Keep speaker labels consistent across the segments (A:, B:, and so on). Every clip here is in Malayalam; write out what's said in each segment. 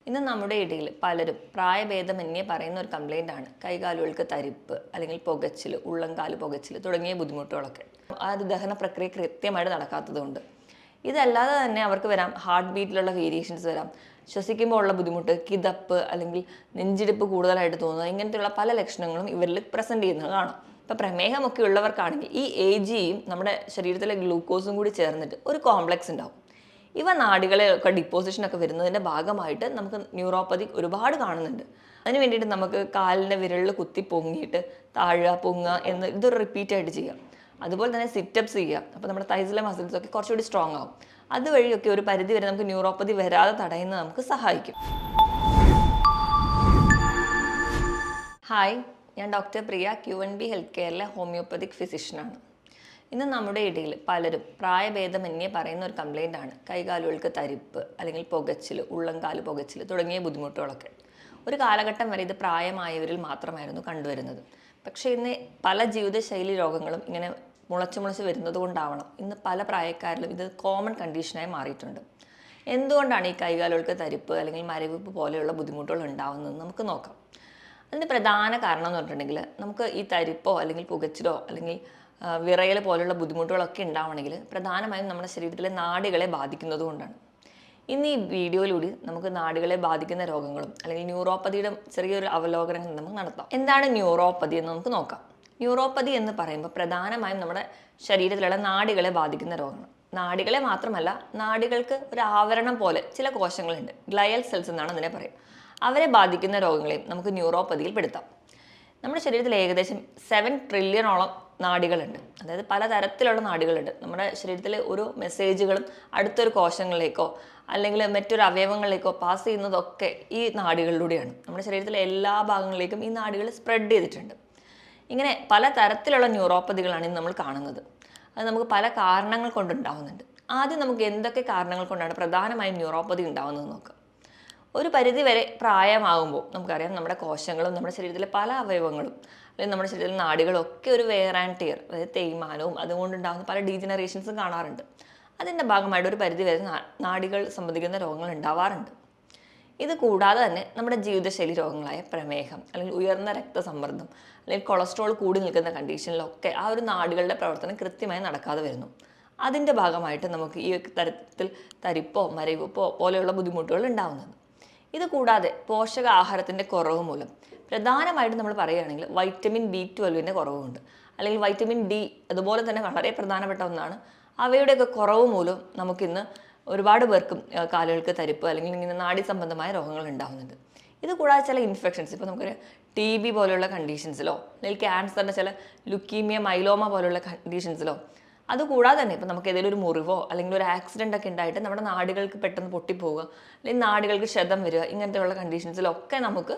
A: ഇന്ന് നമ്മുടെ ഇടയിൽ പലരും പ്രായഭേദമന്യേ പറയുന്ന ഒരു കംപ്ലൈൻ്റ് ആണ് കൈകാലുകൾക്ക് തരിപ്പ് അല്ലെങ്കിൽ പുകച്ചിൽ, ഉള്ളംകാല് പുകച്ചിൽ തുടങ്ങിയ ബുദ്ധിമുട്ടുകളൊക്കെ. ആ ഒരു ദഹന പ്രക്രിയ കൃത്യമായിട്ട് നടക്കാത്തതുകൊണ്ട്. ഇതല്ലാതെ തന്നെ അവർക്ക് വരാം ഹാർട്ട് ബീറ്റിലുള്ള വേരിയേഷൻസ് വരാം, ശ്വസിക്കുമ്പോൾ ഉള്ള ബുദ്ധിമുട്ട്, കിതപ്പ് അല്ലെങ്കിൽ നെഞ്ചിടിപ്പ് കൂടുതലായിട്ട് തോന്നുക, ഇങ്ങനത്തെയുള്ള പല ലക്ഷണങ്ങളും ഇവരിൽ പ്രസൻറ്റ് ചെയ്യുന്നത് കാണാം. ഇപ്പോൾ പ്രമേഹമൊക്കെ ഉള്ളവർക്കാണെങ്കിൽ ഈ AGയും നമ്മുടെ ശരീരത്തിലെ ഗ്ലൂക്കോസും കൂടി ചേർന്നിട്ട് ഒരു കോംപ്ലക്സ് ഉണ്ടാവും. ഇവ നാഡികളെയൊക്കെ ഡിപ്പോസിഷനൊക്കെ വരുന്നതിൻ്റെ ഭാഗമായിട്ട് നമുക്ക് ന്യൂറോപ്പതി ഒരുപാട് കാണുന്നുണ്ട്. അതിന് വേണ്ടിയിട്ട് നമുക്ക് കാലിൻ്റെ വിരലിൽ കുത്തി പൊങ്ങിയിട്ട് താഴുക, പൊങ്ങുക എന്ന് ഇതൊരു റിപ്പീറ്റായിട്ട് ചെയ്യാം. അതുപോലെ തന്നെ സിറ്റപ്സ് ചെയ്യുക. അപ്പോൾ നമ്മുടെ തൈസിലെ മസിൽസൊക്കെ കുറച്ചുകൂടി സ്ട്രോങ് ആവും. അതുവഴിയൊക്കെ ഒരു പരിധി വരെ നമുക്ക് ന്യൂറോപ്പതി വരാതെ തടയുന്നത് നമുക്ക് സഹായിക്കും. ഹായ്, ഞാൻ ഡോക്ടർ പ്രിയ, QNB ഹെൽത്ത് കെയറിലെ ഹോമിയോപ്പതിക് ഫിസിഷ്യനാണ്. ഇന്ന് നമ്മുടെ ഇടയിൽ പലരും പ്രായഭേദമന്യേ പറയുന്ന ഒരു കംപ്ലൈൻ്റ് ആണ് കൈകാലുകൾക്ക് തരിപ്പ് അല്ലെങ്കിൽ പുകച്ചിൽ, ഉള്ളംകാല് പുകച്ചിൽ തുടങ്ങിയ ബുദ്ധിമുട്ടുകളൊക്കെ. ഒരു കാലഘട്ടം വരെ ഇത് പ്രായമായവരിൽ മാത്രമായിരുന്നു കണ്ടുവരുന്നത്. പക്ഷേ ഇന്ന് പല ജീവിതശൈലി രോഗങ്ങളും ഇങ്ങനെ മുളച്ച് വരുന്നത് കൊണ്ടാവണം ഇന്ന് പല പ്രായക്കാരിലും ഇത് കോമൺ കണ്ടീഷനായി മാറിയിട്ടുണ്ട്. എന്തുകൊണ്ടാണ് ഈ കൈകാലുകൾക്ക് തരിപ്പ് അല്ലെങ്കിൽ മരവിപ്പ് പോലെയുള്ള ബുദ്ധിമുട്ടുകൾ ഉണ്ടാവുന്നത് നമുക്ക് നോക്കാം. അതിന് പ്രധാന കാരണം എന്ന് പറഞ്ഞിട്ടുണ്ടെങ്കിൽ നമുക്ക് ഈ തരിപ്പോ അല്ലെങ്കിൽ പുകച്ചിലോ അല്ലെങ്കിൽ വിറയൽ പോലുള്ള ബുദ്ധിമുട്ടുകളൊക്കെ ഉണ്ടാവണമെങ്കിൽ പ്രധാനമായും നമ്മുടെ ശരീരത്തിലെ നാഡികളെ ബാധിക്കുന്നത് കൊണ്ടാണ്. ഇന്ന് ഈ വീഡിയോയിലൂടെ നമുക്ക് നാഡികളെ ബാധിക്കുന്ന രോഗങ്ങളും അല്ലെങ്കിൽ ന്യൂറോപ്പതിയുടെ ചെറിയൊരു അവലോകനങ്ങൾ നമുക്ക് നടത്താം. എന്താണ് ന്യൂറോപ്പതി എന്ന് നമുക്ക് നോക്കാം. ന്യൂറോപ്പതി എന്ന് പറയുമ്പോൾ പ്രധാനമായും നമ്മുടെ ശരീരത്തിലുള്ള നാഡികളെ ബാധിക്കുന്ന രോഗങ്ങൾ. നാഡികളെ മാത്രമല്ല, നാഡികൾക്ക് ഒരു ആവരണം പോലെ ചില കോശങ്ങളുണ്ട്, ഗ്ലയൽ സെൽസ് എന്നാണ് അതിനെ പറയുക. അവരെ ബാധിക്കുന്ന രോഗങ്ങളെയും നമുക്ക് ന്യൂറോപ്പതിയിൽ പെടുത്താം. നമ്മുടെ ശരീരത്തിൽ ഏകദേശം 7 ട്രില്യണോളം നാഡികളുണ്ട്. അതായത് പലതരത്തിലുള്ള നാഡികളുണ്ട്. നമ്മുടെ ശരീരത്തിലെ ഓരോ മെസ്സേജുകളും അടുത്തൊരു കോശങ്ങളിലേക്കോ അല്ലെങ്കിൽ മറ്റൊരു അവയവങ്ങളിലേക്കോ പാസ് ചെയ്യുന്നതൊക്കെ ഈ നാഡികളിലൂടെയാണ്. നമ്മുടെ ശരീരത്തിലെ എല്ലാ ഭാഗങ്ങളിലേക്കും ഈ നാഡികൾ സ്പ്രെഡ് ചെയ്തിട്ടുണ്ട്. ഇങ്ങനെ പലതരത്തിലുള്ള ന്യൂറോപ്പതികളാണ് ഇന്ന് നമ്മൾ കാണുന്നത്. അത് നമുക്ക് പല കാരണങ്ങൾ കൊണ്ടുണ്ടാവുന്നുണ്ട്. ആദ്യം നമുക്ക് എന്തൊക്കെ കാരണങ്ങൾ കൊണ്ടാണ് പ്രധാനമായും ന്യൂറോപ്പതി ഉണ്ടാവുന്നത് നോക്കാം. ഒരു പരിധി വരെ പ്രായമാകുമ്പോൾ നമുക്കറിയാം നമ്മുടെ കോശങ്ങളും നമ്മുടെ ശരീരത്തിലെ പല അവയവങ്ങളും അല്ലെങ്കിൽ നമ്മുടെ ശരീരത്തിലെ നാഡികളും ഒക്കെ ഒരു വെയർ ആൻഡ് ടിയർ, അതായത് തേയ്മാനവും അതുകൊണ്ടുണ്ടാകുന്ന പല ഡീജനറേഷൻസും കാണാറുണ്ട്. അതിൻ്റെ ഭാഗമായിട്ട് ഒരു പരിധി വരെ നാഡികൾ സംബന്ധിക്കുന്ന രോഗങ്ങൾ ഉണ്ടാവാറുണ്ട്. ഇത് കൂടാതെ തന്നെ നമ്മുടെ ജീവിതശൈലി രോഗങ്ങളായ പ്രമേഹം അല്ലെങ്കിൽ ഉയർന്ന രക്തസമ്മർദ്ദം അല്ലെങ്കിൽ കൊളസ്ട്രോൾ കൂടി നിൽക്കുന്ന കണ്ടീഷനിലൊക്കെ ആ ഒരു നാഡികളുടെ പ്രവർത്തനം കൃത്യമായി നടക്കാതെ വരുന്നു. അതിൻ്റെ ഭാഗമായിട്ട് നമുക്ക് ഈ തരത്തിൽ തരിപ്പോ മരവിപ്പോ പോലെയുള്ള ബുദ്ധിമുട്ടുകൾ ഉണ്ടാകുന്നത്. ഇത് കൂടാതെ പോഷകാഹാരത്തിൻ്റെ കുറവ് മൂലം പ്രധാനമായിട്ടും നമ്മൾ പറയുകയാണെങ്കിൽ വൈറ്റമിൻ B12 കുറവുണ്ട്, അല്ലെങ്കിൽ വൈറ്റമിൻ D അതുപോലെ തന്നെ വളരെ പ്രധാനപ്പെട്ട ഒന്നാണ്. അവയുടെയൊക്കെ കുറവ് മൂലം നമുക്കിന്ന് ഒരുപാട് പേർക്കും കാലുകൾക്ക് തരിപ്പ് അല്ലെങ്കിൽ ഇങ്ങനെ നാഡി സംബന്ധമായ രോഗങ്ങൾ ഉണ്ടാകുന്നുണ്ട്. ഇത് കൂടാതെ ചില ഇൻഫെക്ഷൻസ്, ഇപ്പോൾ നമുക്കൊരു TB പോലെയുള്ള കണ്ടീഷൻസിലോ അല്ലെങ്കിൽ ക്യാൻസറിൻ്റെ ചില ലുക്കീമിയ, മൈലോമ പോലെയുള്ള കണ്ടീഷൻസിലോ, അതുകൂടാതെ തന്നെ ഇപ്പോൾ നമുക്ക് ഏതെങ്കിലും ഒരു മുറിവോ അല്ലെങ്കിൽ ഒരു ആക്സിഡൻ്റ് ഒക്കെ ഉണ്ടായിട്ട് നമ്മുടെ നാഡികൾക്ക് പെട്ടെന്ന് പൊട്ടിപ്പോവുക അല്ലെങ്കിൽ നാഡികൾക്ക് ക്ഷതം വരിക, ഇങ്ങനത്തെയുള്ള കണ്ടീഷൻസിലൊക്കെ നമുക്ക്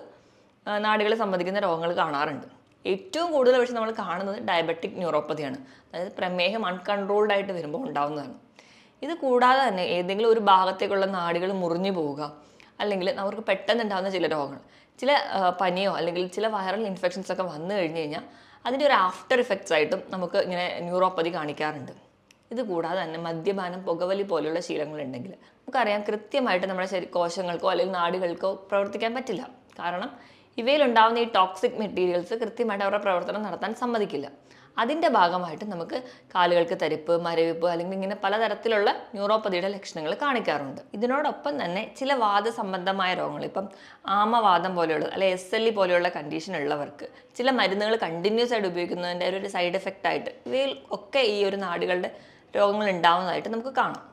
A: നാഡികളെ സംബന്ധിക്കുന്ന രോഗങ്ങൾ കാണാറുണ്ട്. ഏറ്റവും കൂടുതൽ പക്ഷേ നമ്മൾ കാണുന്നത് ഡയബറ്റിക് ന്യൂറോപ്പതിയാണ്. അതായത് പ്രമേഹം അൺകൺട്രോൾഡ് ആയിട്ട് വരുമ്പോൾ ഉണ്ടാകുന്നതാണ്. ഇത് കൂടാതെ തന്നെ ഏതെങ്കിലും ഒരു ഭാഗത്തേക്കുള്ള നാഡികൾ മുറിഞ്ഞു പോവുക, അല്ലെങ്കിൽ അവർക്ക് പെട്ടെന്ന് ഉണ്ടാകുന്ന ചില രോഗങ്ങൾ, ചില പനിയോ അല്ലെങ്കിൽ ചില വൈറൽ ഇൻഫെക്ഷൻസ് ഒക്കെ വന്നു കഴിഞ്ഞ് കഴിഞ്ഞാൽ അതിൻ്റെ ഒരു ആഫ്റ്റർ ഇഫക്ട്സ് ആയിട്ടും നമുക്ക് ഇങ്ങനെ ന്യൂറോപ്പതി കാണിക്കാറുണ്ട്. ഇത് കൂടാതെ തന്നെ മദ്യപാനം, പുകവലി പോലെയുള്ള ശീലങ്ങളുണ്ടെങ്കിൽ നമുക്കറിയാം കൃത്യമായിട്ട് നമ്മുടെ കോശങ്ങൾക്കോ അല്ലെങ്കിൽ നാഡികൾക്കോ പ്രവർത്തിക്കാൻ പറ്റില്ല. കാരണം ഇവയിലുണ്ടാകുന്ന ഈ ടോക്സിക് മെറ്റീരിയൽസ് കൃത്യമായിട്ട് അവരുടെ പ്രവർത്തനം നടത്താൻ സമ്മതിക്കില്ല. അതിൻ്റെ ഭാഗമായിട്ട് നമുക്ക് കാലുകൾക്ക് തരിപ്പ്, മരവിപ്പ് അല്ലെങ്കിൽ ഇങ്ങനെ പലതരത്തിലുള്ള ന്യൂറോപ്പതിയുടെ ലക്ഷണങ്ങൾ കാണിക്കാറുണ്ട്. ഇതിനോടൊപ്പം തന്നെ ചില വാദസംബന്ധമായ രോഗങ്ങൾ, ഇപ്പം ആമവാദം പോലെയുള്ള അല്ലെ SLE പോലെയുള്ള കണ്ടീഷൻ ഉള്ളവർക്ക് ചില മരുന്നുകൾ കണ്ടിന്യൂസ് ആയിട്ട് ഉപയോഗിക്കുന്നതിൻ്റെ ഒരു സൈഡ് എഫക്റ്റ് ആയിട്ട് ഇവയിൽ ഒക്കെ ഈ ഒരു നാഡികളുടെ രോഗങ്ങൾ ഉണ്ടാവുന്നതായിട്ട് നമുക്ക് കാണാം.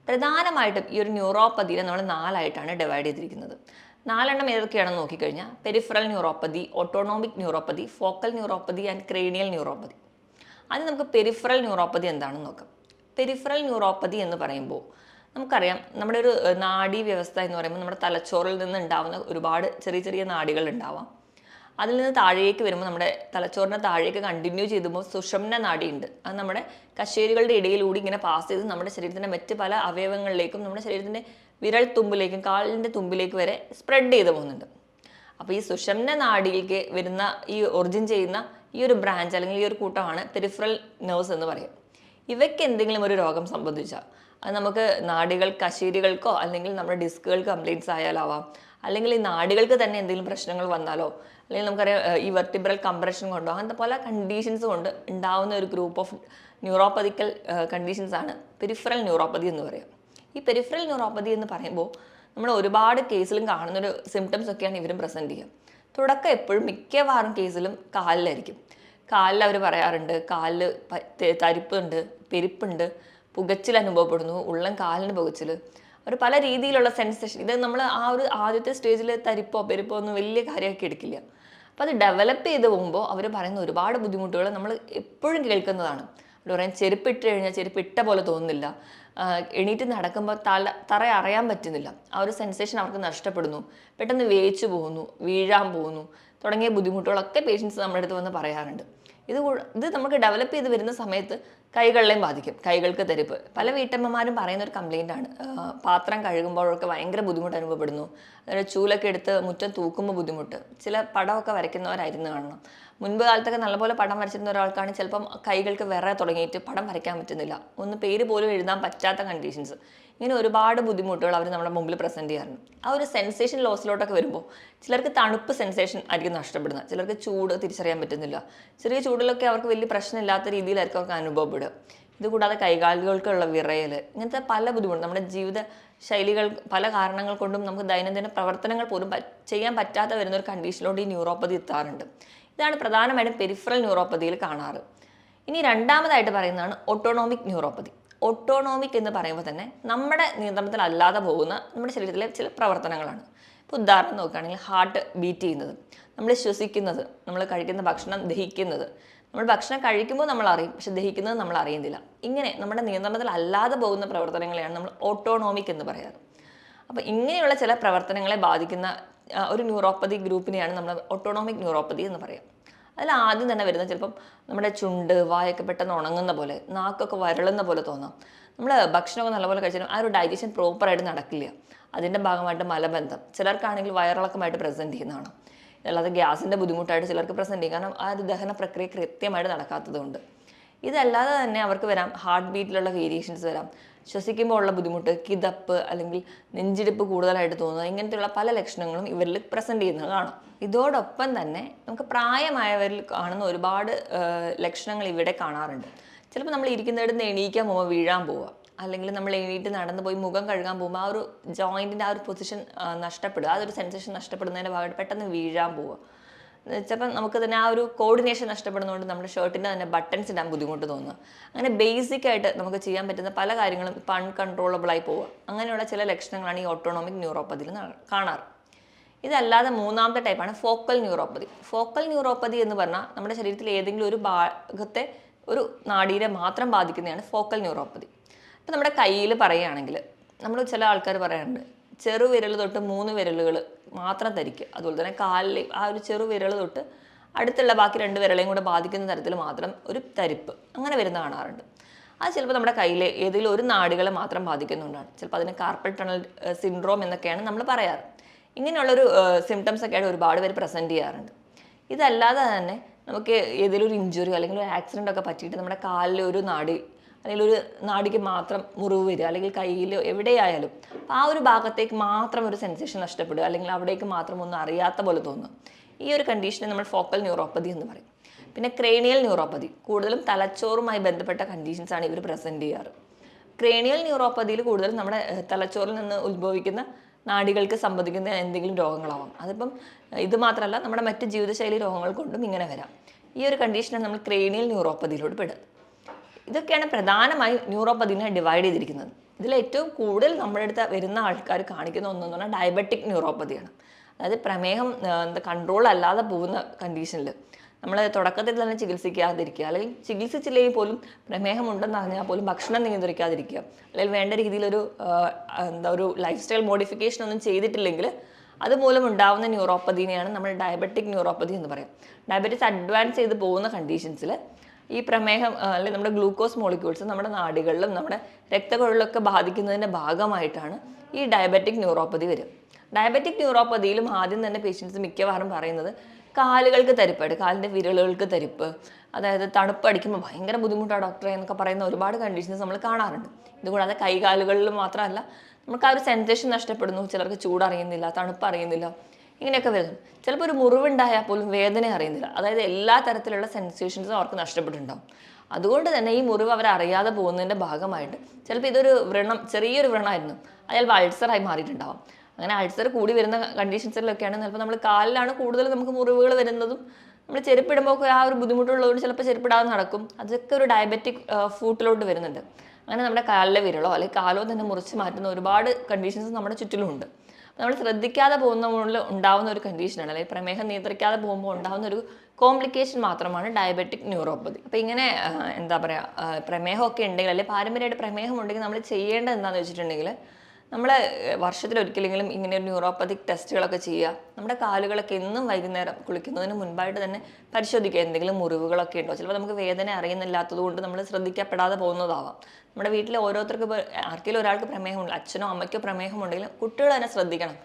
A: പ്രധാനമായിട്ടും ഈ ഒരു ന്യൂറോപ്പതിയെ നമ്മൾ 4 ആയിട്ടാണ് ഡിവൈഡ് ചെയ്തിരിക്കുന്നത്. 4 ഏതൊക്കെയാണെന്ന് നോക്കിക്കഴിഞ്ഞാൽ peripheral neuropathy, autonomic neuropathy, focal neuropathy and cranial neuropathy. ആദ്യം നമുക്ക് പെരിഫറൽ ന്യൂറോപ്പതി എന്താണെന്ന് നോക്കാം. പെരിഫറൽ ന്യൂറോപ്പതി എന്ന് പറയുമ്പോൾ നമുക്കറിയാം നമ്മുടെ ഒരു നാഡീ വ്യവസ്ഥ എന്ന് പറയുമ്പോൾ നമ്മുടെ തലച്ചോറിൽ നിന്ന് ഉണ്ടാവുന്ന ഒരുപാട് ചെറിയ ചെറിയ നാഡികൾ ഉണ്ടാവാം. അതിൽ നിന്ന് താഴേക്ക് വരുമ്പോൾ നമ്മുടെ തലച്ചോറിൻ്റെ താഴേക്ക് കണ്ടിന്യൂ ചെയ്തുമ്പോൾ സുഷുമ്ന നാഡി ഉണ്ട്. അത് നമ്മുടെ കശേരുകളുടെ ഇടയിലൂടെ ഇങ്ങനെ പാസ് ചെയ്ത് നമ്മുടെ ശരീരത്തിൻ്റെ മറ്റ് പല അവയവങ്ങളിലേക്കും നമ്മുടെ ശരീരത്തിൻ്റെ വിരൽ തുമ്പിലേക്കും കാലിൻ്റെ തുമ്പിലേക്ക് വരെ സ്പ്രെഡ് ചെയ്ത് പോകുന്നുണ്ട്. അപ്പോൾ ഈ സുഷുമ്ന നാഡിയിലേക്ക് വരുന്ന ഈ ഒറിജിൻ ചെയ്യുന്ന ഈ ഒരു ബ്രാഞ്ച് അല്ലെങ്കിൽ ഈ ഒരു കൂട്ടമാണ് പെരിഫറൽ നെർവ്സ് എന്ന് പറയും. ഇവയ്ക്ക് എന്തെങ്കിലും ഒരു രോഗം സംബന്ധിച്ചാൽ അത് നമുക്ക് നാഡികൾ, കശേരുകൾക്കോ അല്ലെങ്കിൽ നമ്മുടെ ഡിസ്കുകൾക്ക് കംപ്ലയിൻറ്റ്സ് ആയാലാവാം, അല്ലെങ്കിൽ ഈ നാടികൾക്ക് തന്നെ എന്തെങ്കിലും പ്രശ്നങ്ങൾ വന്നാലോ, അല്ലെങ്കിൽ നമുക്കറിയാം ഈ വെർട്ടിബ്രൽ കംപ്രഷൻ കൊണ്ടോ അങ്ങനത്തെ പല കണ്ടീഷൻസ് കൊണ്ട് ഉണ്ടാവുന്ന ഒരു ഗ്രൂപ്പ് ഓഫ് ന്യൂറോപ്പതിക്കൽ കണ്ടീഷൻസ് ആണ് പെരിഫറൽ ന്യൂറോപ്പതി എന്ന് പറയുക. ഈ പെരിഫറൽ ന്യൂറോപ്പതി എന്ന് പറയുമ്പോൾ നമ്മൾ ഒരുപാട് കേസിലും കാണുന്നൊരു സിംറ്റംസ് ഒക്കെയാണ് ഇവരും പ്രസൻറ്റ് ചെയ്യുക. തുടക്കം എപ്പോഴും മിക്കവാറും കേസിലും കാലിലായിരിക്കും. കാലിൽ അവർ പറയാറുണ്ട് കാലിൽ തരിപ്പുണ്ട്, പെരുപ്പുണ്ട്, പുകച്ചിൽ അനുഭവപ്പെടുന്നു, ഉള്ളം കാലിന് പുകച്ചിൽ, അവർ പല രീതിയിലുള്ള സെൻസേഷൻ. ഇത് നമ്മൾ ആ ഒരു ആദ്യത്തെ സ്റ്റേജിൽ തരിപ്പോ പെരുപ്പോ ഒന്നും വലിയ കാര്യമാക്കി എടുക്കില്ല. അപ്പോൾ അത് ഡെവലപ്പ് ചെയ്ത് പോകുമ്പോൾ അവർ പറയുന്ന ഒരുപാട് ബുദ്ധിമുട്ടുകൾ നമ്മൾ എപ്പോഴും കേൾക്കുന്നതാണ്. അവർ പറയാൻ ചെരുപ്പിട്ട് കഴിഞ്ഞാൽ ചെരുപ്പിട്ട പോലെ തോന്നുന്നില്ല, എണീറ്റ് നടക്കുമ്പോൾ തറ അറിയാൻ പറ്റുന്നില്ല, ആ ഒരു സെൻസേഷൻ അവർക്ക് നഷ്ടപ്പെടുന്നു, പെട്ടെന്ന് വേച്ചു പോകുന്നു, വീഴാൻ പോകുന്നു തുടങ്ങിയ ബുദ്ധിമുട്ടുകളൊക്കെ പേഷ്യൻസ് നമ്മുടെ അടുത്ത് വന്ന് പറയാറുണ്ട്. ഇത് നമുക്ക് ഡെവലപ്പ് ചെയ്ത് വരുന്ന സമയത്ത് കൈകളിലെയും ബാധിക്കും. കൈകൾക്ക് തരിപ്പ് പല വീട്ടമ്മമാരും പറയുന്ന ഒരു കംപ്ലൈൻ്റ് ആണ്. പാത്രം കഴുകുമ്പോഴൊക്കെ ഭയങ്കര ബുദ്ധിമുട്ട് അനുഭവപ്പെടുന്നു. അതായത് ചൂലൊക്കെ എടുത്ത് മുറ്റം തൂക്കുമ്പോൾ ബുദ്ധിമുട്ട്. ചില പടമൊക്കെ വരയ്ക്കുന്നവരായിരുന്നു കാണണം. മുൻപ് കാലത്തൊക്കെ നല്ലപോലെ പടം വരച്ചിരുന്ന ഒരാൾക്കാണ് ചിലപ്പം കൈകൾക്ക് വിറ തുടങ്ങിയിട്ട് പടം വരയ്ക്കാൻ പറ്റുന്നില്ല, ഒന്ന് പേര് പോലും എഴുതാൻ പറ്റാത്ത കണ്ടീഷൻസ്. ഇങ്ങനെ ഒരുപാട് ബുദ്ധിമുട്ടുകൾ അവർ നമ്മുടെ മുമ്പിൽ പ്രസൻറ്റ് ചെയ്യാറുണ്ട്. ആ ഒരു സെൻസേഷൻ ലോസിലോട്ടൊക്കെ വരുമ്പോൾ ചിലർക്ക് തണുപ്പ് സെൻസേഷൻ ആയിരിക്കും നഷ്ടപ്പെടുന്നത്, ചിലർക്ക് ചൂട് തിരിച്ചറിയാൻ പറ്റുന്നില്ല. ചെറിയ ചൂടിലൊക്കെ അവർക്ക് വലിയ പ്രശ്നമില്ലാത്ത രീതിയിലായിരിക്കും അവർക്ക് അനുഭവപ്പെടുക. ഇതുകൂടാതെ കൈകാലുകൾക്കുള്ള വിറയൽ, ഇങ്ങനത്തെ പല ബുദ്ധിമുട്ടും നമ്മുടെ ജീവിത ശൈലികൾ പല കാരണങ്ങൾ കൊണ്ടും നമുക്ക് ദൈനംദിന പ്രവർത്തനങ്ങൾ പോലും ചെയ്യാൻ പറ്റാത്ത വരുന്ന ഒരു കണ്ടീഷനിലോട്ട് ഈ ന്യൂറോപ്പതി എത്താറുണ്ട്. ഇതാണ് പ്രധാനമായിട്ടും പെരിഫറൽ ന്യൂറോപ്പതിയിൽ കാണാറ്. ഇനി രണ്ടാമതായിട്ട് പറയുന്നതാണ് ഓട്ടോണോമിക് ന്യൂറോപ്പതി. ഓട്ടോണോമിക് എന്ന് പറയുമ്പോൾ തന്നെ നമ്മുടെ നിയന്ത്രണത്തിലല്ലാതെ പോകുന്ന നമ്മുടെ ശരീരത്തിലെ ചില പ്രവർത്തനങ്ങളാണ്. ഇപ്പോൾ ഉദാഹരണം നോക്കുകയാണെങ്കിൽ ഹാർട്ട് ബീറ്റ് ചെയ്യുന്നത്, നമ്മൾ ശ്വസിക്കുന്നത്, നമ്മൾ കഴിക്കുന്ന ഭക്ഷണം ദഹിക്കുന്നത്. നമ്മൾ ഭക്ഷണം കഴിക്കുമ്പോൾ നമ്മൾ അറിയും, പക്ഷെ ദഹിക്കുന്നത് നമ്മൾ അറിയുന്നില്ല. ഇങ്ങനെ നമ്മുടെ നിയന്ത്രണത്തിൽ അല്ലാതെ പോകുന്ന പ്രവർത്തനങ്ങളെയാണ് നമ്മൾ ഓട്ടോണോമിക് എന്ന് പറയാറ്. അപ്പോൾ ഇങ്ങനെയുള്ള ചില പ്രവർത്തനങ്ങളെ ബാധിക്കുന്ന ഒരു ന്യൂറോപ്പതി ഗ്രൂപ്പിനെയാണ് നമ്മൾ ഓട്ടോണോമിക് ന്യൂറോപ്പതി എന്ന് പറയാം. അതിൽ ആദ്യം തന്നെ വരുന്നത് ചിലപ്പം നമ്മുടെ ചുണ്ട് വായൊക്കെ പെട്ടെന്ന് ഉണങ്ങുന്ന പോലെ, നാക്കൊക്കെ വരളുന്ന പോലെ തോന്നാം. നമ്മൾ ഭക്ഷണമൊക്കെ നല്ലപോലെ കഴിച്ചാലും ആ ഒരു ഡൈജഷൻ പ്രോപ്പറായിട്ട് നടക്കില്ല. അതിൻ്റെ ഭാഗമായിട്ട് മലബന്ധം, ചിലർക്കാണെങ്കിൽ വയറിളക്കമായിട്ട് പ്രസൻറ്റ് ചെയ്യുന്നതാണ്. അല്ലാതെ ഗ്യാസിൻ്റെ ബുദ്ധിമുട്ടായിട്ട് ചിലർക്ക് പ്രസൻറ്റ് ചെയ്യും, കാരണം ആ ഒരു ദഹന പ്രക്രിയ കൃത്യമായിട്ട് നടക്കാത്തത് കൊണ്ട്. ഇതല്ലാതെ തന്നെ അവർക്ക് വരാം ഹാർട്ട് ബീറ്റിലുള്ള വേരിയേഷൻസ് വരാം, ശ്വസിക്കുമ്പോൾ ഉള്ള ബുദ്ധിമുട്ട്, കിതപ്പ് അല്ലെങ്കിൽ നെഞ്ചിടിപ്പ് കൂടുതലായിട്ട് തോന്നുക, ഇങ്ങനത്തെയുള്ള പല ലക്ഷണങ്ങളും ഇവരിൽ പ്രസൻറ്റ് ചെയ്യുന്നത് കാണാം. ഇതോടൊപ്പം തന്നെ നമുക്ക് പ്രായമായവരിൽ കാണുന്ന ഒരുപാട് ലക്ഷണങ്ങൾ ഇവിടെ കാണാറുണ്ട്. ചിലപ്പോൾ നമ്മൾ ഇരിക്കുന്നിടത്ത് എണീക്കാൻ പോകുമ്പോൾ വീഴാൻ പോവുക, അല്ലെങ്കിൽ നമ്മൾ എണീറ്റ് നടന്നു പോയി മുഖം കഴുകാൻ പോകുമ്പോൾ ആ ഒരു ജോയിൻറ്റിൻ്റെ ആ ഒരു പൊസിഷൻ നഷ്ടപ്പെടുക, ആ ഒരു സെൻസേഷൻ നഷ്ടപ്പെടുന്നതിൻ്റെ ഭാഗമായിട്ട് പെട്ടെന്ന് വീഴാൻ പോവുക. ചിലപ്പോൾ നമുക്ക് തന്നെ ആ ഒരു കോർഡിനേഷൻ നഷ്ടപ്പെടുന്നതുകൊണ്ട് നമ്മുടെ ഷർട്ടിൻ്റെ തന്നെ ബട്ടൺസ് ഇടാൻ ബുദ്ധിമുട്ട് തോന്നുക. അങ്ങനെ ബേസിക് ആയിട്ട് നമുക്ക് ചെയ്യാൻ പറ്റുന്ന പല കാര്യങ്ങളും ഇപ്പം അൺകൺട്രോളബിളായി പോവുക. അങ്ങനെയുള്ള ചില ലക്ഷണങ്ങളാണ് ഈ ഓട്ടോണോമിക് ന്യൂറോപ്പതിയിൽ കാണാറ്. ഇതല്ലാതെ മൂന്നാമത്തെ ടൈപ്പാണ് ഫോക്കൽ ന്യൂറോപ്പതി. ഫോക്കൽ ന്യൂറോപ്പതി എന്ന് പറഞ്ഞാൽ നമ്മുടെ ശരീരത്തിൽ ഏതെങ്കിലും ഒരു ഭാഗത്തെ ഒരു നാഡീരെ മാത്രം ബാധിക്കുന്നതാണ് ഫോക്കൽ ന്യൂറോപ്പതി. ഇപ്പം നമ്മുടെ കയ്യിൽ പറയുകയാണെങ്കിൽ നമ്മൾ ചില ആൾക്കാർ പറയാറുണ്ട് ചെറുവിരൽ തൊട്ട് 3 വിരലുകൾ മാത്രം ധരിക്കുക. അതുപോലെ തന്നെ കാലിൽ ആ ഒരു ചെറുവിരൽ തൊട്ട് അടുത്തുള്ള ബാക്കി 2 വിരളെയും കൂടെ ബാധിക്കുന്ന തരത്തിൽ മാത്രം ഒരു തരിപ്പ് അങ്ങനെ വരുന്ന കാണാറുണ്ട്. അത് ചിലപ്പോൾ നമ്മുടെ കയ്യിലെ ഏതെങ്കിലും ഒരു നാഡികളെ മാത്രം ബാധിക്കുന്നുണ്ടാണ്. ചിലപ്പോൾ അതിന് കാർപ്പൽ ടണൽ സിൻഡ്രോം എന്നൊക്കെയാണ് നമ്മൾ പറയാറ്. ഇങ്ങനെയുള്ളൊരു സിംറ്റംസ് ഒക്കെയാണ് ഒരുപാട് പേര് പ്രസൻറ്റ് ചെയ്യാറുണ്ട്. ഇതല്ലാതെ തന്നെ നമുക്ക് ഏതെങ്കിലും ഒരു ഇഞ്ചുറി അല്ലെങ്കിൽ ഒരു ആക്സിഡൻ്റ് ഒക്കെ പറ്റിയിട്ട് നമ്മുടെ കാലിൽ ഒരു നാഡി അല്ലെങ്കിൽ ഒരു നാടിക്ക് മാത്രം മുറിവ് വരിക, അല്ലെങ്കിൽ കയ്യിലോ എവിടെയായാലും ആ ഒരു ഭാഗത്തേക്ക് മാത്രം ഒരു സെൻസേഷൻ നഷ്ടപ്പെടുക, അല്ലെങ്കിൽ അവിടേക്ക് മാത്രം ഒന്നും അറിയാത്ത പോലെ തോന്നുക. ഈ ഒരു കണ്ടീഷനെ നമ്മൾ ഫോക്കൽ ന്യൂറോപ്പതി എന്ന് പറയും. പിന്നെ ക്രേനിയൽ ന്യൂറോപ്പതി, കൂടുതലും തലച്ചോറുമായി ബന്ധപ്പെട്ട കണ്ടീഷൻസാണ് ഇവർ പ്രസൻറ്റ് ചെയ്യാറ്. ക്രേനിയൽ ന്യൂറോപ്പതിയിൽ കൂടുതലും നമ്മുടെ തലച്ചോറിൽ നിന്ന് ഉത്ഭവിക്കുന്ന നാഡികൾക്ക് സംബന്ധിക്കുന്ന എന്തെങ്കിലും രോഗങ്ങളാവാം. അതിപ്പം ഇത് മാത്രമല്ല നമ്മുടെ മറ്റ് ജീവിതശൈലി രോഗങ്ങൾ കൊണ്ടും ഇങ്ങനെ വരാം. ഈ ഒരു കണ്ടീഷനാണ് നമ്മൾ ക്രേനിയൽ ന്യൂറോപ്പതിയിലോട്ട് പെടുക. ഇതൊക്കെയാണ് പ്രധാനമായും ന്യൂറോപ്പതിനെ ഡിവൈഡ് ചെയ്തിരിക്കുന്നത്. ഇതിൽ ഏറ്റവും കൂടുതൽ നമ്മുടെ അടുത്ത് വരുന്ന ആൾക്കാർ കാണിക്കുന്ന ഒന്നെന്ന് പറഞ്ഞാൽ ഡയബറ്റിക് ന്യൂറോപ്പതിയാണ്. അതായത് പ്രമേഹം കൺട്രോൾ അല്ലാതെ പോകുന്ന കണ്ടീഷനിൽ നമ്മൾ തുടക്കത്തിൽ തന്നെ ചികിത്സിക്കാതിരിക്കുക, അല്ലെങ്കിൽ ചികിത്സിച്ചില്ലെങ്കിൽ പോലും പ്രമേഹം ഉണ്ടെന്ന് അറിഞ്ഞാൽ പോലും ഭക്ഷണം നിയന്ത്രിക്കാതിരിക്കുക, അല്ലെങ്കിൽ വേണ്ട രീതിയിലൊരു ഒരു ലൈഫ് സ്റ്റൈൽ മോഡിഫിക്കേഷൻ ഒന്നും ചെയ്തിട്ടില്ലെങ്കിൽ അതുമൂലം ഉണ്ടാകുന്ന ന്യൂറോപ്പതിനെയാണ് നമ്മൾ ഡയബറ്റിക് ന്യൂറോപ്പതി എന്ന് പറയും. ഡയബറ്റിസ് അഡ്വാൻസ് ചെയ്ത് പോകുന്ന കണ്ടീഷൻസിൽ ഈ പ്രമേഹം അല്ലെങ്കിൽ നമ്മുടെ ഗ്ലൂക്കോസ് മോളിക്യൂൾസ് നമ്മുടെ നാഡികളിലും നമ്മുടെ രക്തക്കുഴലിലൊക്കെ ബാധിക്കുന്നതിൻ്റെ ഭാഗമായിട്ടാണ് ഈ ഡയബറ്റിക് ന്യൂറോപ്പതി വരും. ഡയബറ്റിക് ന്യൂറോപ്പതിയിലും ആദ്യം തന്നെ പേഷ്യൻസ് മിക്കവാറും പറയുന്നത് കാലുകൾക്ക് തരിപ്പായിട്ട്, കാലിൻ്റെ വിരലുകൾക്ക് തരിപ്പ്, അതായത് തണുപ്പടിക്കുമ്പോൾ ഭയങ്കര ബുദ്ധിമുട്ടാണ് ഡോക്ടറെ എന്നൊക്കെ പറയുന്ന ഒരുപാട് കണ്ടീഷൻസ് നമ്മൾ കാണാറുണ്ട്. ഇതുകൂടാതെ കൈകാലുകളിൽ മാത്രമല്ല നമുക്ക് ആ ഒരു സെൻസേഷൻ നഷ്ടപ്പെടുന്നു. ചിലർക്ക് ചൂടറിയുന്നില്ല, തണുപ്പ് അറിയുന്നില്ല, ഇങ്ങനെയൊക്കെ വരുന്നു. ചിലപ്പോൾ ഒരു മുറിവുണ്ടായാൽ പോലും വേദന അറിയുന്നില്ല. അതായത് എല്ലാ തരത്തിലുള്ള സെൻസേഷൻസും അവർക്ക് നഷ്ടപ്പെട്ടിട്ടുണ്ടാവും. അതുകൊണ്ട് തന്നെ ഈ മുറിവ് അവർ അറിയാതെ പോകുന്നതിൻ്റെ ഭാഗമായിട്ട് ചിലപ്പോൾ ഇതൊരു വ്രണം, ചെറിയൊരു വ്രണമായിരുന്നു, അത് ചിലപ്പോൾ അൾസറായി മാറിയിട്ടുണ്ടാവും. അങ്ങനെ അൾസർ കൂടി വരുന്ന കണ്ടീഷൻസിലൊക്കെയാണ് ചിലപ്പോൾ നമ്മൾ കാലിലാണ് കൂടുതൽ നമുക്ക് മുറിവുകൾ വരുന്നതും. നമ്മൾ ചെരുപ്പിടുമ്പോൾ ഒക്കെ ആ ഒരു ബുദ്ധിമുട്ടുള്ളതുകൊണ്ട് ചിലപ്പോൾ ചെരുപ്പിടാതെ നടക്കും. അതൊക്കെ ഒരു ഡയബറ്റിക് ഫൂട്ടിലോട്ട് വരുന്നുണ്ട്. അങ്ങനെ നമ്മുടെ കാലിലെ വിരളോ അല്ലെങ്കിൽ കാലോ തന്നെ മുറിച്ച് മാറ്റുന്ന ഒരുപാട് കണ്ടീഷൻസ് നമ്മുടെ ചുറ്റിലുമുണ്ട്. നമ്മൾ ശ്രദ്ധിക്കാതെ പോകുന്നതുകൊണ്ട് ഉണ്ടാവുന്ന ഒരു കണ്ടീഷനാണ്, അല്ലെങ്കിൽ പ്രമേഹം നിയന്ത്രിക്കാതെ പോകുമ്പോൾ ഉണ്ടാകുന്ന ഒരു കോംപ്ലിക്കേഷൻ മാത്രമാണ് ഡയബറ്റിക് ന്യൂറോപ്പതി. അപ്പോൾ ഇങ്ങനെ എന്താ പറയുക, പ്രമേഹമൊക്കെ ഉണ്ടെങ്കിൽ അല്ലെങ്കിൽ പാരമ്പര്യമായിട്ട് പ്രമേഹം ഉണ്ടെങ്കിൽ നമ്മൾ ചെയ്യേണ്ടത് എന്താണെന്ന് വെച്ചിട്ടുണ്ടെങ്കിൽ നമ്മൾ വർഷത്തിലൊരിക്കലെങ്കിലും ഇങ്ങനെ ഒരു ന്യൂറോപ്പതിക് ടെസ്റ്റുകളൊക്കെ ചെയ്യുക. നമ്മുടെ കാലുകളൊക്കെ എന്നും വൈകുന്നേരം കുളിക്കുന്നതിന് മുൻപായിട്ട് തന്നെ പരിശോധിക്കുക, എന്തെങ്കിലും മുറിവുകളൊക്കെ ഉണ്ടോ. ചിലപ്പോൾ നമുക്ക് വേദന അറിയുന്നില്ലാത്തത് കൊണ്ട് നമ്മൾ ശ്രദ്ധിക്കപ്പെടാതെ പോകുന്നതാവാം. നമ്മുടെ വീട്ടിലെ ഓരോരുത്തർക്ക് ആർക്കെങ്കിലും ഒരാൾക്ക് പ്രമേഹമുണ്ട്, അച്ഛനോ അമ്മയ്ക്കോ പ്രമേഹമുണ്ടെങ്കിലും കുട്ടികൾ തന്നെ ശ്രദ്ധിക്കണം.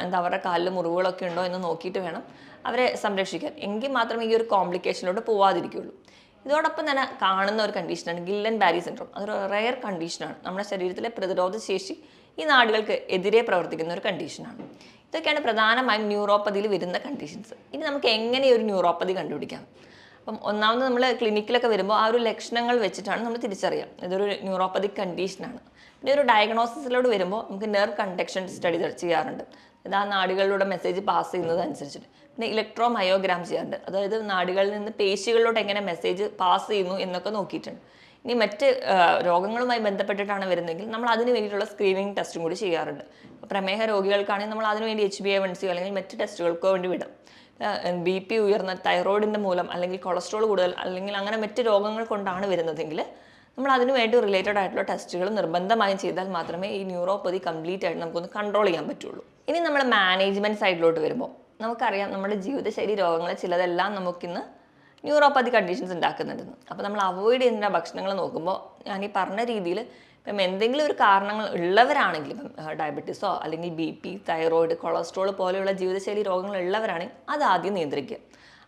A: എന്താ അവരുടെ കാലിൽ മുറിവുകളൊക്കെ ഉണ്ടോ എന്ന് നോക്കിയിട്ട് വേണം അവരെ സംരക്ഷിക്കാൻ. എങ്കിൽ മാത്രമേ ഈ ഒരു കോംപ്ലിക്കേഷനിലോട്ട് പോവാതിരിക്കുകയുള്ളൂ. ഇതോടൊപ്പം തന്നെ കാണുന്ന ഒരു കണ്ടീഷനാണ് ഗില്ലൻ ബാരി സിൻഡ്രോം. അതൊരു റെയർ കണ്ടീഷനാണ്. നമ്മുടെ ശരീരത്തിലെ പ്രതിരോധ ശേഷി ഈ നാടുകൾക്ക് എതിരെ പ്രവർത്തിക്കുന്ന ഒരു കണ്ടീഷനാണ്. ഇതൊക്കെയാണ് പ്രധാനമായും ന്യൂറോപ്പതിയിൽ വരുന്ന കണ്ടീഷൻസ്. ഇനി നമുക്ക് എങ്ങനെ ഒരു ന്യൂറോപ്പതി കണ്ടുപിടിക്കാം? അപ്പം ഒന്നാമത് നമ്മൾ ക്ലിനിക്കിലൊക്കെ വരുമ്പോൾ ആ ഒരു ലക്ഷണങ്ങൾ വെച്ചിട്ടാണ് നമ്മൾ തിരിച്ചറിയാം ഇതൊരു ന്യൂറോപ്പതിക് കണ്ടീഷനാണ്. പിന്നെ ഒരു ഡയഗ്നോസിസിലോട് വരുമ്പോൾ നമുക്ക് നെർവ് കണ്ടക്ഷൻ സ്റ്റഡി ചെയ്യാറുണ്ട്. ഇത് ആ നാടുകളിലൂടെ മെസ്സേജ് പാസ് ചെയ്യുന്നത് അനുസരിച്ചിട്ട്. പിന്നെ ഇലക്ട്രോ മയോഗ്രാം ചെയ്യാറുണ്ട്, അതായത് നാടുകളിൽ നിന്ന് പേശികളിലോട്ട് എങ്ങനെ മെസ്സേജ് പാസ് ചെയ്യുന്നു എന്നൊക്കെ നോക്കിയിട്ടുണ്ട്. ഇനി മറ്റ് രോഗങ്ങളുമായി ബന്ധപ്പെട്ടിട്ടാണ് വരുന്നതെങ്കിൽ നമ്മൾ അതിന് വേണ്ടിയിട്ടുള്ള സ്ക്രീനിങ് ടെസ്റ്റും കൂടി ചെയ്യാറുണ്ട്. പ്രമേഹ രോഗികൾക്കാണെങ്കിൽ നമ്മൾ അതിനുവേണ്ടി HbA1c അല്ലെങ്കിൽ മറ്റ് ടെസ്റ്റുകൾക്കോ വേണ്ടി വിടും. BP ഉയർന്ന, തൈറോയിഡിൻ്റെ മൂലം അല്ലെങ്കിൽ കൊളസ്ട്രോൾ കൂടുതൽ അല്ലെങ്കിൽ അങ്ങനെ മറ്റ് രോഗങ്ങൾ കൊണ്ടാണ് വരുന്നതെങ്കിൽ നമ്മൾ അതിനു വേണ്ടി റിലേറ്റഡ് ആയിട്ടുള്ള ടെസ്റ്റുകൾ നിർബന്ധമായും ചെയ്താൽ മാത്രമേ ഈ ന്യൂറോപ്പതി കംപ്ലീറ്റ് ആയിട്ട് നമുക്കൊന്ന് കൺട്രോൾ ചെയ്യാൻ പറ്റുള്ളൂ. ഇനി നമ്മൾ മാനേജ്മെൻറ്റ് സൈഡിലോട്ട് വരുമ്പോൾ നമുക്കറിയാം നമ്മുടെ ജീവിതശൈലി രോഗങ്ങൾ ചിലതെല്ലാം നമുക്കിന്ന് ന്യൂറോപ്പതി കണ്ടീഷൻസ് ഉണ്ടാക്കുന്നുണ്ടെന്ന്. അപ്പോൾ നമ്മൾ അവോയ്ഡ് ചെയ്യുന്ന ഭക്ഷണങ്ങൾ നോക്കുമ്പോൾ ഞാൻ ഈ പറഞ്ഞ രീതിയിൽ ഇപ്പം എന്തെങ്കിലും ഒരു കാരണങ്ങൾ ഉള്ളവരാണെങ്കിൽ, ഇപ്പം ഡയബറ്റീസോ അല്ലെങ്കിൽ BP, തൈറോയിഡ്, കൊളസ്ട്രോൾ പോലെയുള്ള ജീവിതശൈലി രോഗങ്ങൾ ഉള്ളവരാണെങ്കിൽ അത് ആദ്യം നിയന്ത്രിക്കുക.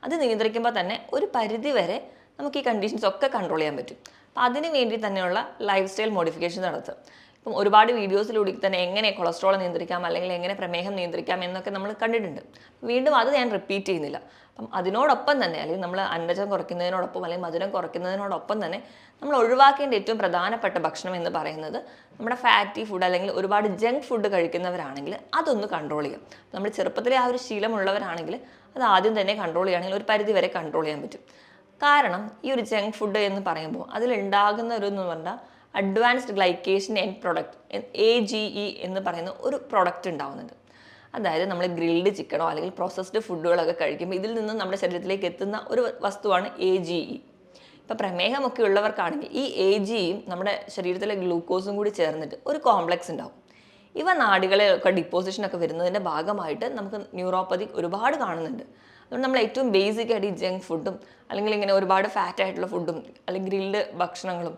A: അത് നിയന്ത്രിക്കുമ്പോൾ തന്നെ ഒരു പരിധി വരെ നമുക്ക് ഈ കണ്ടീഷൻസ് ഒക്കെ കൺട്രോൾ ചെയ്യാൻ പറ്റും. അപ്പോൾ അതിന് വേണ്ടി തന്നെയുള്ള ലൈഫ് സ്റ്റൈൽ മോഡിഫിക്കേഷൻ നടത്തുക. ഇപ്പം ഒരുപാട് വീഡിയോസിലൂടെ തന്നെ എങ്ങനെ കൊളസ്ട്രോൾ നിയന്ത്രിക്കാം അല്ലെങ്കിൽ എങ്ങനെ പ്രമേഹം നിയന്ത്രിക്കാം എന്നൊക്കെ നമ്മൾ കണ്ടിട്ടുണ്ട്. വീണ്ടും അത് ഞാൻ റിപ്പീറ്റ് ചെയ്യുന്നില്ല. അപ്പം അതിനോടൊപ്പം തന്നെ അല്ലെങ്കിൽ നമ്മൾ അന്നജം കുറയ്ക്കുന്നതിനോടൊപ്പം അല്ലെങ്കിൽ മധുരം കുറയ്ക്കുന്നതിനോടൊപ്പം തന്നെ നമ്മൾ ഒഴിവാക്കേണ്ട ഏറ്റവും പ്രധാനപ്പെട്ട ഭക്ഷണം എന്ന് പറയുന്നത് നമ്മുടെ ഫാറ്റി ഫുഡ് അല്ലെങ്കിൽ ഒരുപാട് ജങ്ക് ഫുഡ് കഴിക്കുന്നവരാണെങ്കിൽ അതൊന്ന് കൺട്രോൾ ചെയ്യാം. നമ്മൾ ചെറുപ്പത്തിലെ ആ ഒരു ശീലമുള്ളവരാണെങ്കിൽ അത് ആദ്യം തന്നെ കൺട്രോൾ ചെയ്യുകയാണെങ്കിൽ ഒരു പരിധി വരെ കൺട്രോൾ ചെയ്യാൻ പറ്റും. കാരണം ഈ ഒരു ജങ്ക് ഫുഡ് എന്ന് പറയുമ്പോൾ അതിലുണ്ടാകുന്ന ഒരു എന്ന് പറഞ്ഞാൽ advanced glycation end product, AGE എന്ന് പറയുന്ന ഒരു പ്രൊഡക്റ്റ് ഉണ്ടാവുന്നുണ്ട്. അതായത് നമ്മൾ ഗ്രിൽഡ് ചിക്കനോ അല്ലെങ്കിൽ പ്രോസസ്ഡ് ഫുഡുകളൊക്കെ കഴിക്കുമ്പോൾ ഇതിൽ നിന്ന് നമ്മുടെ ശരീരത്തിലേക്ക് എത്തുന്ന ഒരു വസ്തുവാണ് AGE. ഇപ്പോൾ പ്രമേഹമൊക്കെ ഉള്ളവർക്കാണെങ്കിൽ ഈ AGEയും നമ്മുടെ ശരീരത്തിലെ ഗ്ലൂക്കോസും കൂടി ചേർന്നിട്ട് ഒരു കോംപ്ലക്സ് ഉണ്ടാവും. ഇവ നാഡികളെയൊക്കെ ഡിപ്പോസിഷനൊക്കെ വരുന്നതിൻ്റെ ഭാഗമായിട്ട് നമുക്ക് ന്യൂറോപ്പതി ഒരുപാട് കാണുന്നുണ്ട്. അതുകൊണ്ട് നമ്മൾ ഏറ്റവും ബേസിക് ആയിട്ട് ഈ ജങ്ക് ഫുഡും അല്ലെങ്കിൽ ഇങ്ങനെ ഒരുപാട് ഫാറ്റ് ആയിട്ടുള്ള ഫുഡും അല്ലെങ്കിൽ ഗ്രിൽഡ് ഭക്ഷണങ്ങളും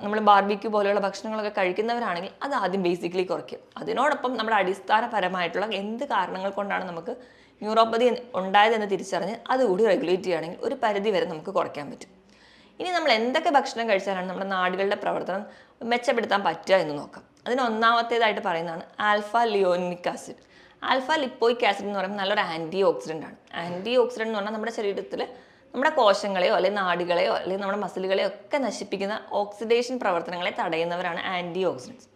A: നമ്മൾ ബാർബിക്യൂ പോലെയുള്ള ഭക്ഷണങ്ങളൊക്കെ കഴിക്കുന്നവരാണെങ്കിൽ അത് ആദ്യം ബേസിക്കലി കുറയ്ക്കും. അതിനോടൊപ്പം നമ്മുടെ അടിസ്ഥാനപരമായിട്ടുള്ള എന്ത് കാരണങ്ങൾ കൊണ്ടാണ് നമുക്ക് ന്യൂറോപ്പതി ഉണ്ടായതെന്ന് തിരിച്ചറിഞ്ഞ് അതുകൂടി റെഗുലേറ്റ് ചെയ്യുകയാണെങ്കിൽ ഒരു പരിധി വരെ നമുക്ക് കുറയ്ക്കാൻ പറ്റും. ഇനി നമ്മൾ എന്തൊക്കെ ഭക്ഷണം കഴിച്ചാലാണ് നമ്മുടെ നാടുകളുടെ പ്രവർത്തനം മെച്ചപ്പെടുത്താൻ പറ്റുക എന്ന് നോക്കാം. അതിന് ഒന്നാമത്തേതായിട്ട് പറയുന്നതാണ് ആൽഫ ലിയോനിക് ആസിഡ്. ആൽഫ ലിപ്പോയിക് ആസിഡ് എന്ന് പറയുമ്പോൾ നല്ലൊരു ആൻറ്റി ഓക്സിഡൻ്റ് ആണ്. ആൻറ്റി ഓക്സിഡൻ്റ് എന്ന് പറഞ്ഞാൽ നമ്മുടെ ശരീരത്തിൽ നമ്മുടെ കോശങ്ങളെയോ അല്ലെങ്കിൽ നാഡികളെയോ അല്ലെങ്കിൽ നമ്മുടെ മസിലുകളെയോ ഒക്കെ നശിപ്പിക്കുന്ന ഓക്സിഡേഷൻ പ്രവർത്തനങ്ങളെ തടയുന്നവരാണ് ആൻറ്റി ഓക്സിഡൻസ്.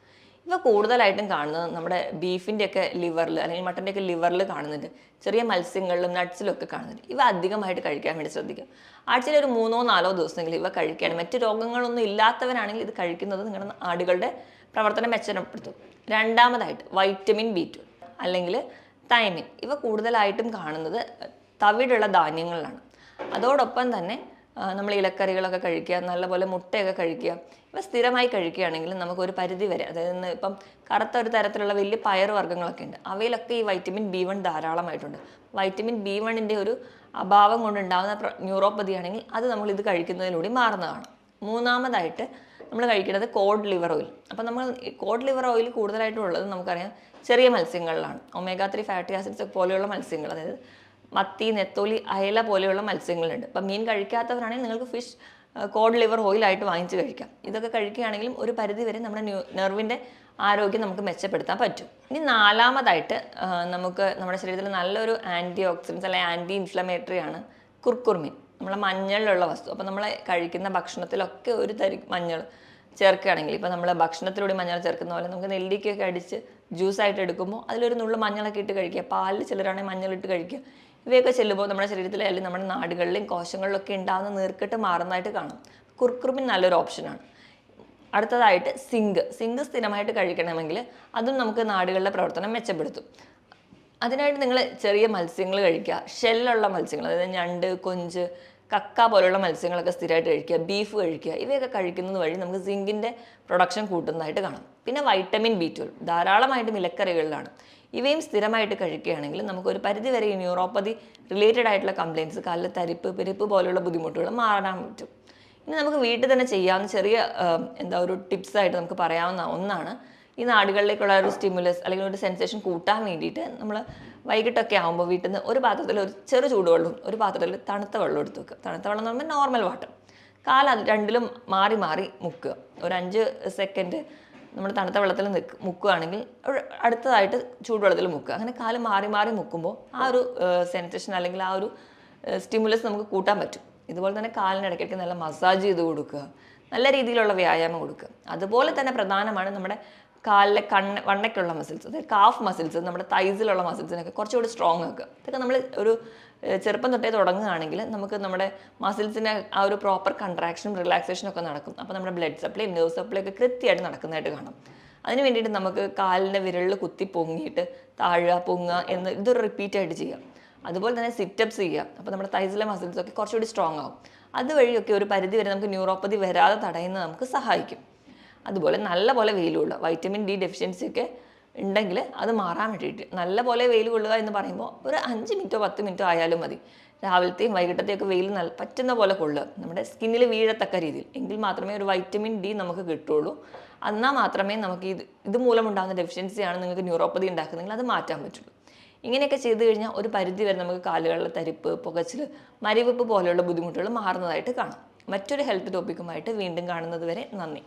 A: ഇവ കൂടുതലായിട്ടും കാണുന്നത് നമ്മുടെ ബീഫിൻ്റെയൊക്കെ ലിവറിൽ അല്ലെങ്കിൽ മട്ടൻ്റെയൊക്കെ ലിവറിൽ കാണുന്നുണ്ട്, ചെറിയ മത്സ്യങ്ങളിലും നട്ട്സിലും ഒക്കെ കാണുന്നുണ്ട്. ഇവ അധികമായിട്ട് കഴിക്കാൻ വേണ്ടി ശ്രദ്ധിക്കുക. ആഴ്ചയിൽ ഒരു 3-4 ദിവസമെങ്കിലും ഇവ കഴിക്കുകയാണ്. മറ്റ് രോഗങ്ങളൊന്നും ഇല്ലാത്തവരാണെങ്കിൽ ഇത് കഴിക്കുന്നത് നിങ്ങളുടെ നാടുകളുടെ പ്രവർത്തനം മെച്ചപ്പെടുത്തും. രണ്ടാമതായിട്ട് വൈറ്റമിൻ B2 അല്ലെങ്കിൽ തൈമിൻ. ഇവ കൂടുതലായിട്ടും കാണുന്നത് തവിടുള്ള ധാന്യങ്ങളിലാണ്. അതോടൊപ്പം തന്നെ നമ്മൾ ഇലക്കറികളൊക്കെ കഴിക്കുക, നല്ലപോലെ മുട്ടയൊക്കെ കഴിക്കുക. ഇവ സ്ഥിരമായി കഴിക്കുകയാണെങ്കിൽ നമുക്കൊരു പരിധി വരെ, അതായത് ഇപ്പം കറുത്ത ഒരു തരത്തിലുള്ള വലിയ പയർ വർഗ്ഗങ്ങളൊക്കെ ഉണ്ട്, അവയിലൊക്കെ ഈ വൈറ്റമിൻ B1 ധാരാളമായിട്ടുണ്ട്. വൈറ്റമിൻ B1ൻ്റെ ഒരു അഭാവം കൊണ്ടുണ്ടാകുന്ന ന്യൂറോപ്പതി ആണെങ്കിൽ അത് നമ്മൾ ഇത് കഴിക്കുന്നതിലൂടെ മാറുന്നതാണ്. മൂന്നാമതായിട്ട് നമ്മൾ കഴിക്കുന്നത് കോഡ് ലിവർ ഓയിൽ. അപ്പം നമ്മൾ കോഡ് ലിവർ ഓയിൽ കൂടുതലായിട്ടും ഉള്ളത് നമുക്കറിയാം ചെറിയ മത്സ്യങ്ങളിലാണ്. omega-3 ഫാറ്റി ആസിഡ്സ് പോലെയുള്ള മത്സ്യങ്ങൾ, അതായത് മത്തി, നെത്തോലി, അയല പോലെയുള്ള മത്സ്യങ്ങളുണ്ട്. അപ്പം മീൻ കഴിക്കാത്തവരാണെങ്കിൽ നിങ്ങൾക്ക് കോഡ് ലിവർ ഓയിലായിട്ട് വാങ്ങിച്ച് കഴിക്കാം. ഇതൊക്കെ കഴിക്കുകയാണെങ്കിലും ഒരു പരിധി വരെ നമ്മുടെ നെർവിൻ്റെ ആരോഗ്യം നമുക്ക് മെച്ചപ്പെടുത്താൻ പറ്റും. ഇനി നാലാമതായിട്ട് നമുക്ക് നമ്മുടെ ശരീരത്തിൽ നല്ലൊരു ആൻറ്റി ഓക്സിഡൻസ് അല്ലെങ്കിൽ ആൻറ്റി ഇൻഫ്ലമേറ്ററി ആണ് കുർക്കുർമിൻ, നമ്മളെ മഞ്ഞളിലുള്ള വസ്തു. അപ്പോൾ നമ്മൾ കഴിക്കുന്ന ഭക്ഷണത്തിലൊക്കെ ഒരു തരി മഞ്ഞൾ ചേർക്കുകയാണെങ്കിൽ, ഇപ്പോൾ നമ്മൾ ഭക്ഷണത്തിലൂടെ മഞ്ഞൾ ചേർക്കുന്ന പോലെ നമുക്ക് നെല്ലിക്കയൊക്കെ അടിച്ച് ജ്യൂസായിട്ട് എടുക്കുമ്പോൾ അതിലൊരു നുള്ളു മഞ്ഞളൊക്കെ ഇട്ട് കഴിക്കുക, പാലിൽ ചിലരാണെങ്കിൽ മഞ്ഞളിട്ട് കഴിക്കുക. ഇവയൊക്കെ ചെല്ലുമ്പോൾ നമ്മുടെ ശരീരത്തിലെ അല്ലെങ്കിൽ നമ്മുടെ നാടുകളിലെയും കോശങ്ങളിലൊക്കെ ഉണ്ടാകുന്ന നീർക്കെട്ട് മാറുന്നതായിട്ട് കാണാം. കുർക്കുർമിൻ നല്ലൊരു ഓപ്ഷനാണ്. അടുത്തതായിട്ട് സിങ്ക് സ്ഥിരമായിട്ട് കഴിക്കണമെങ്കിൽ അതും നമുക്ക് നാടുകളുടെ പ്രവർത്തനം മെച്ചപ്പെടുത്തും. അതിനായിട്ട് നിങ്ങൾ ചെറിയ മത്സ്യങ്ങൾ കഴിക്കുക, ഷെല്ലുള്ള മത്സ്യങ്ങൾ, അതായത് ഞണ്ട്, കൊഞ്ച്, കക്ക പോലുള്ള മത്സ്യങ്ങളൊക്കെ സ്ഥിരമായിട്ട് കഴിക്കുക, ബീഫ് കഴിക്കുക. ഇവയൊക്കെ കഴിക്കുന്നത് വഴി നമുക്ക് സിങ്കിൻ്റെ പ്രൊഡക്ഷൻ കൂട്ടുന്നതായിട്ട് കാണാം. പിന്നെ വൈറ്റമിൻ B12 ധാരാളമായിട്ടും ഇലക്കറികളിലാണ്. ഇവയും സ്ഥിരമായിട്ട് കഴിക്കുകയാണെങ്കിൽ നമുക്കൊരു പരിധിവരെ ഈ ന്യൂറോപ്പതി റിലേറ്റഡ് ആയിട്ടുള്ള കംപ്ലയിൻറ്റ്സ്, കാലിൽ തരിപ്പ്, പെരുപ്പ് പോലുള്ള ബുദ്ധിമുട്ടുകൾ മാറാൻ പറ്റും. ഇനി നമുക്ക് വീട്ടിൽ തന്നെ ചെയ്യാവുന്ന ചെറിയ ഒരു ടിപ്സായിട്ട് നമുക്ക് പറയാവുന്ന ഒന്നാണ്, ഈ നാടുകളിലേക്കുള്ള ഒരു സ്റ്റിമുലസ് അല്ലെങ്കിൽ ഒരു സെൻസേഷൻ കൂട്ടാൻ വേണ്ടിയിട്ട് നമ്മൾ വൈകിട്ടൊക്കെ ആകുമ്പോൾ വീട്ടിൽ നിന്ന് ഒരു പാത്രത്തിൽ ഒരു ചെറു ചൂടുവെള്ളവും ഒരു പാത്രത്തിൽ തണുത്ത വെള്ളം എടുത്ത് വെക്കുക. തണുത്ത വെള്ളം എന്ന് പറയുമ്പോൾ നോർമൽ വാട്ടർ. കാല് രണ്ടിലും മാറി മാറി മുക്കുക. ഒരു 5 സെക്കൻഡ് നമ്മൾ തണുത്ത വെള്ളത്തിൽ മുക്കുകയാണെങ്കിൽ അടുത്തതായിട്ട് ചൂടുവെള്ളത്തിൽ മുക്കുക. അങ്ങനെ കാല് മാറി മാറി മുക്കുമ്പോൾ ആ ഒരു സെൻസേഷൻ അല്ലെങ്കിൽ ആ ഒരു സ്റ്റിമുലസ് നമുക്ക് കൂട്ടാൻ പറ്റും. ഇതുപോലെ തന്നെ കാലിന് ഇടയ്ക്കിടയ്ക്ക് നല്ല മസാജ് ചെയ്ത് കൊടുക്കുക, നല്ല രീതിയിലുള്ള വ്യായാമം കൊടുക്കുക. അതുപോലെ തന്നെ പ്രധാനമാണ് നമ്മുടെ കാലിലെ വണ്ണയ്ക്കുള്ള മസിൽസ്, അതായത് കാഫ് മസിൽസ്, നമ്മുടെ തൈസിലുള്ള മസിൽസിനൊക്കെ കുറച്ചുകൂടി സ്ട്രോങ് ആക്കുക. ഇതൊക്കെ നമ്മൾ ഒരു ചെറുപ്പം തൊട്ടേ തുടങ്ങുകയാണെങ്കിൽ നമുക്ക് നമ്മുടെ മസിൽസിന് ആ ഒരു പ്രോപ്പർ കൺട്രാക്ഷനും റിലാക്സേഷനും ഒക്കെ നടക്കും. അപ്പോൾ നമ്മുടെ ബ്ലഡ് സപ്ലൈ, നെർവ് സപ്ലൈ ഒക്കെ കൃത്യമായിട്ട് നടക്കുന്നതായിട്ട് കാണാം. അതിന് വേണ്ടിയിട്ട് നമുക്ക് കാലിൻ്റെ വിരലിൽ കുത്തി പൊങ്ങിയിട്ട് താഴുക, പൊങ്ങുക എന്ന് ഇതൊരു റിപ്പീറ്റായിട്ട് ചെയ്യാം. അതുപോലെ തന്നെ സിറ്റപ്സ് ചെയ്യുക. അപ്പോൾ നമ്മുടെ തൈസിലെ മസിൽസൊക്കെ കുറച്ചുകൂടി സ്ട്രോങ് ആകും. അതുവഴിയൊക്കെ ഒരു പരിധി വരെ നമുക്ക് ന്യൂറോപ്പതി വരാതെ തടയുന്നത് നമുക്ക് സഹായിക്കും. അതുപോലെ നല്ലപോലെ വെയിൽ കൊള്ളുക. വൈറ്റമിൻ D ഡെഫിഷ്യൻസി ഒക്കെ ഉണ്ടെങ്കിൽ അത് മാറാൻ വേണ്ടിയിട്ട് നല്ലപോലെ വെയിൽ കൊള്ളുക എന്ന് പറയുമ്പോൾ ഒരു 5 മിനിറ്റോ 10 മിനിറ്റോ ആയാലും മതി. രാവിലത്തെയും വൈകിട്ടത്തെയും ഒക്കെ വെയിൽ പറ്റുന്ന പോലെ കൊള്ളുക, നമ്മുടെ സ്കിന്നിൽ വീഴത്തക്ക രീതിയിൽ. എങ്കിൽ മാത്രമേ ഒരു വൈറ്റമിൻ D നമുക്ക് കിട്ടുള്ളൂ. എന്നാൽ മാത്രമേ നമുക്ക് ഇത് മൂലമുണ്ടാകുന്ന ഡെഫിഷ്യൻസിയാണ് നിങ്ങൾക്ക് ന്യൂറോപ്പതി ഉണ്ടാക്കുന്നതെങ്കിൽ അത് മാറ്റാൻ പറ്റുള്ളൂ. ഇങ്ങനെയൊക്കെ ചെയ്തു കഴിഞ്ഞാൽ ഒരു പരിധി വരെ നമുക്ക് കാലുകളിലെ തരിപ്പ്, പുകച്ചിൽ, മരവിപ്പ് പോലെയുള്ള ബുദ്ധിമുട്ടുകൾ മാറുന്നതായിട്ട് കാണാം. മറ്റൊരു ഹെൽത്ത് ടോപ്പിക്കുമായിട്ട് വീണ്ടും കാണുന്നത് വരെ നന്ദി.